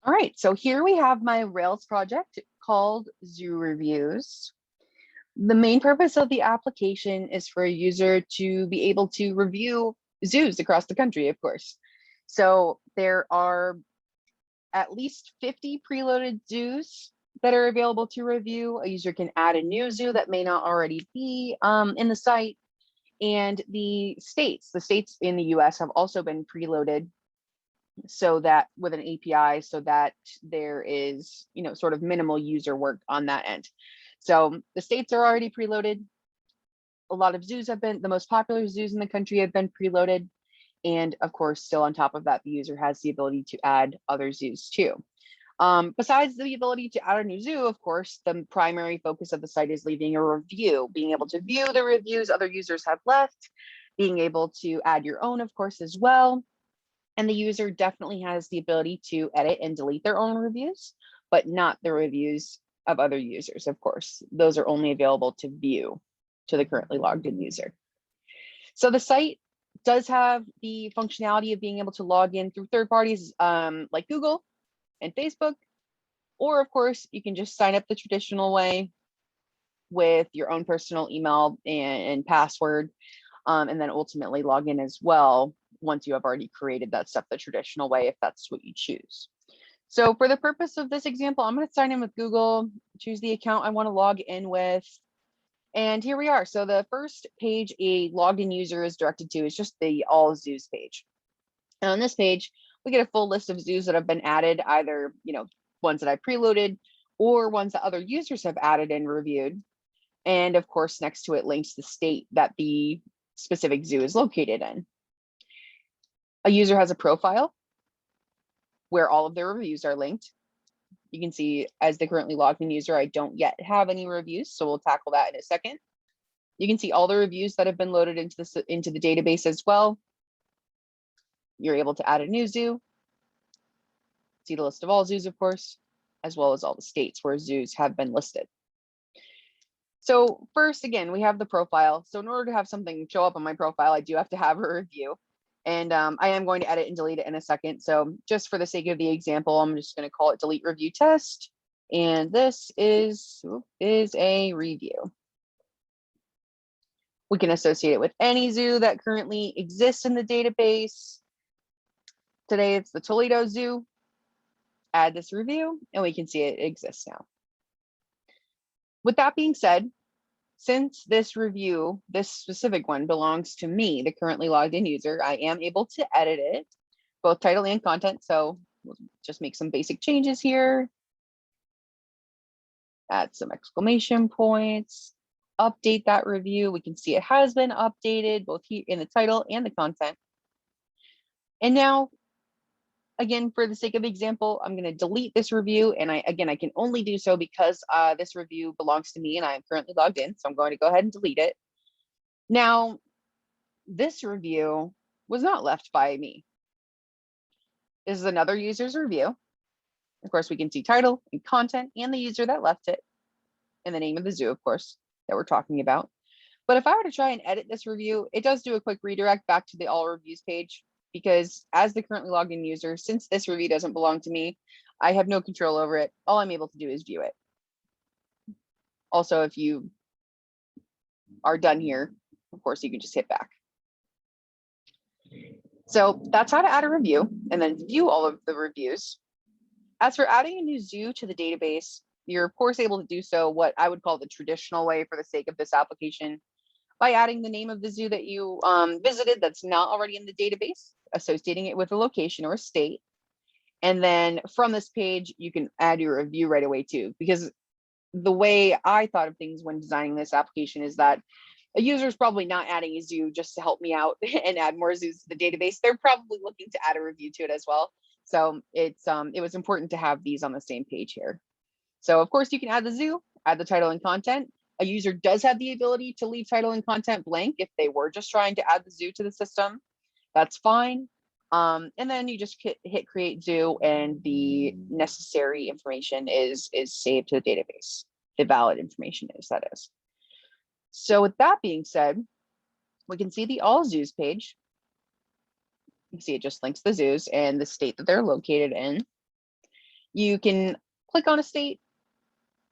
All right, so here we have my Rails project called Zoo Reviews. The main purpose of the application is for a user to be able to review zoos across the country, of course. So there are at least 50 preloaded zoos that are available to review. A user can add a new zoo that may not already be in the site. And the states in the US have also been preloaded so that with an API so that there is, sort of minimal user work on that end. So the states are already preloaded. A lot of zoos have been, the most popular zoos in the country have been preloaded. And of course, still on top of that, the user has the ability to add other zoos too. Besides the ability to add a new zoo, of course, the primary focus of the site is leaving a review, being able to view the reviews other users have left, being able to add your own, of course, as well. And the user definitely has the ability to edit and delete their own reviews, but not the reviews of other users, of course. Those are only available to view to the currently logged in user. So the site does have the functionality of being able to log in through third parties like Google and Facebook, or of course, you can just sign up the traditional way with your own personal email and password, and then ultimately log in as well once you have already created that stuff the traditional way, if that's what you choose. So for the purpose of this example, I'm going to sign in with Google, choose the account I want to log in with. And here we are. So the first page a logged in user is directed to is just the all zoos page. And on this page, we get a full list of zoos that have been added, either, ones that I preloaded or ones that other users have added and reviewed. And of course, next to it links the state that the specific zoo is located in. A user has a profile where all of their reviews are linked. You can see as the currently logged in user, I don't yet have any reviews, so we'll tackle that in a second. You can see all the reviews that have been loaded into the database as well. You're able to add a new zoo, see the list of all zoos, of course, as well as all the states where zoos have been listed. So first, again, we have the profile. So in order to have something show up on my profile, I do have to have a review. And I am going to edit and delete it in a second. So just for the sake of the example, I'm just going to call it delete review test. And this is a review. We can associate it with any zoo that currently exists in the database. Today, it's the Toledo Zoo. Add this review, and we can see it exists now. With that being said, since this review, this specific one, belongs to me, the currently logged in user, I am able to edit it, both title and content. So we'll just make some basic changes here. Add some exclamation points, update that review. We can see it has been updated both here in the title and the content. And now, again, for the sake of example, I'm going to delete this review. And I can only do so because this review belongs to me and I am currently logged in. So I'm going to go ahead and delete it. Now, this review was not left by me. This is another user's review. Of course, we can see title and content and the user that left it and the name of the zoo, of course, that we're talking about. But if I were to try and edit this review, it does do a quick redirect back to the all reviews page, because as the currently logged in user, since this review doesn't belong to me, I have no control over it. All I'm able to do is view it. Also, if you are done here, of course, you can just hit back. So that's how to add a review and then view all of the reviews. As for adding a new zoo to the database, you're of course able to do so what I would call the traditional way for the sake of this application, by adding the name of the zoo that you visited that's not already in the database, associating it with a location or a state. And then from this page, you can add your review right away too, because the way I thought of things when designing this application is that a user is probably not adding a zoo just to help me out and add more zoos to the database. They're probably looking to add a review to it as well. So it was important to have these on the same page here. So of course you can add the zoo, add the title and content. A user does have the ability to leave title and content blank if they were just trying to add the zoo to the system. That's fine. And then you just hit create zoo and the necessary information is saved to the database. The valid information is, that is. So with that being said, we can see the all zoos page. You can see it just links the zoos and the state that they're located in. You can click on a state.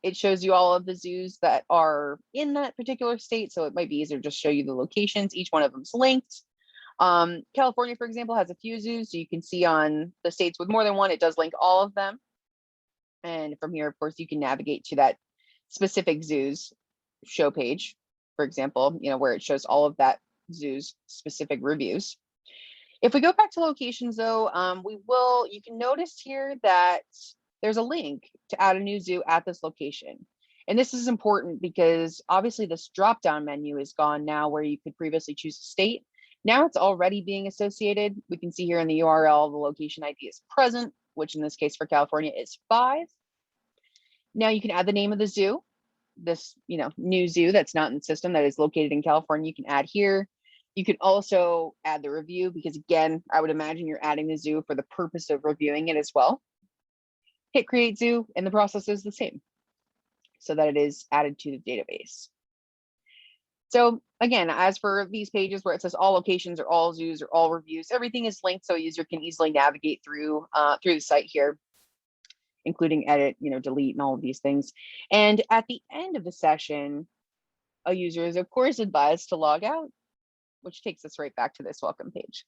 It shows you all of the zoos that are in that particular state. So it might be easier to just show you the locations. Each one of them is linked. California, for example, has a few zoos. So you can see on the states with more than one, it does link all of them. And from here, of course, you can navigate to that specific zoo's show page, for example, where it shows all of that zoo's specific reviews. If we go back to locations though, you can notice here that there's a link to add a new zoo at this location. And this is important because obviously this drop-down menu is gone now where you could previously choose a state. Now it's already being associated. We can see here in the URL, the location ID is present, which in this case for California is 5. Now you can add the name of the zoo, this new zoo that's not in the system that is located in California, you can add here. You can also add the review because again, I would imagine you're adding the zoo for the purpose of reviewing it as well. Hit create zoo and the process is the same so that it is added to the database. So again, as for these pages where it says all locations or all zoos or all reviews, everything is linked so a user can easily navigate through the site here, including edit, delete and all of these things. And at the end of the session, a user is of course advised to log out, which takes us right back to this welcome page.